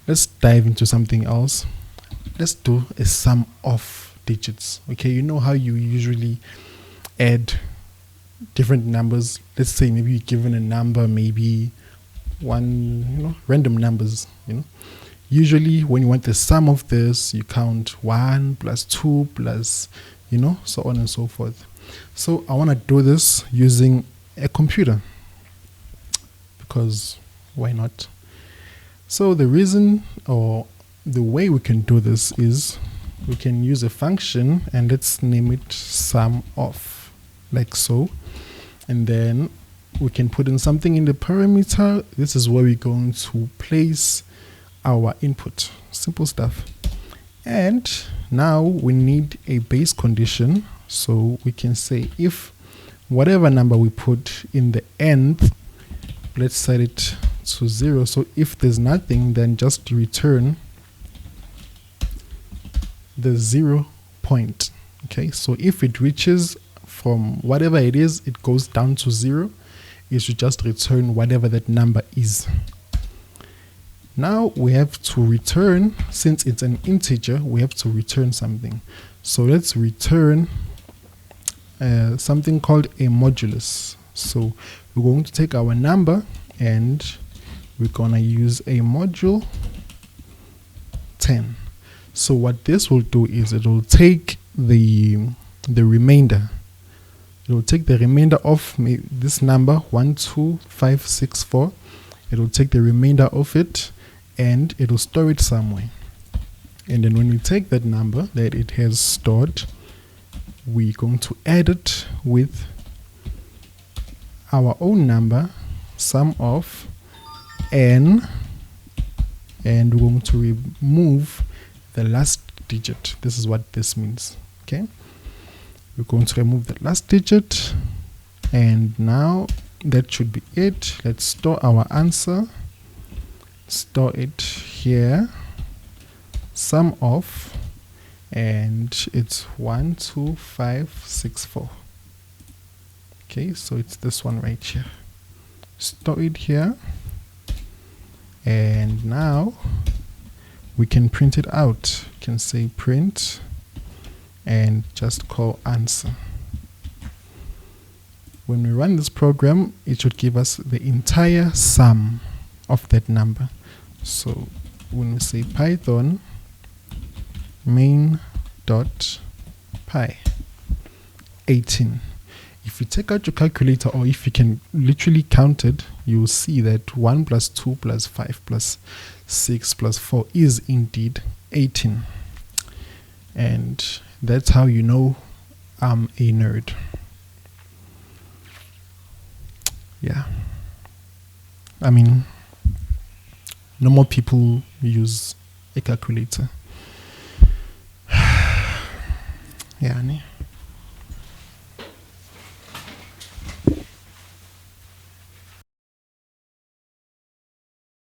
let's dive into something else. Let's do a sum of digits. Okay, you know how you usually add different numbers. Let's say maybe you're given a number, maybe one, random numbers, Usually when you want the sum of this, you count 1 plus 2 plus, so on and so forth. So I want to do this using a computer, because why not? So the reason, or the way we can do this, is we can use a function, and let's name it sum of, like so. And then we can put in something in the parameter. This is where we're going to place our input. Simple stuff. And now we need a base condition. So we can say if whatever number we put in the end, let's set it to 0. So if there's nothing, then just return the 0 point. Okay, so if it reaches from whatever it is, it goes down to 0, it should just return whatever that number is. Now we have to return, since it's an integer, we have to return something. So let's return something called a modulus. So we're going to take our number and we're going to use a module 10. So what this will do is it will take the remainder. It will take the remainder of this number 12564. It will take the remainder of it and it will store it somewhere. And then when we take that number that it has stored, we're going to add it with our own number, sum of n, and we're going to remove the last digit. This is what this means. Okay, we're going to remove the last digit, and now that should be it. Let's store our answer. Store it here, sum of, and it's 12564. Okay, so it's this one right here. Store it here, and now we can print it out. We can say print and just call answer. When we run this program, it should give us the entire sum of that number. So when we say Python main.py 18, if you take out your calculator, or if you can literally count it, you will see that 1 plus 2 plus 5 plus 6 plus 4 is indeed 18. And that's how you know I'm a nerd. Yeah, I mean, normal people use a calculator. Yeah.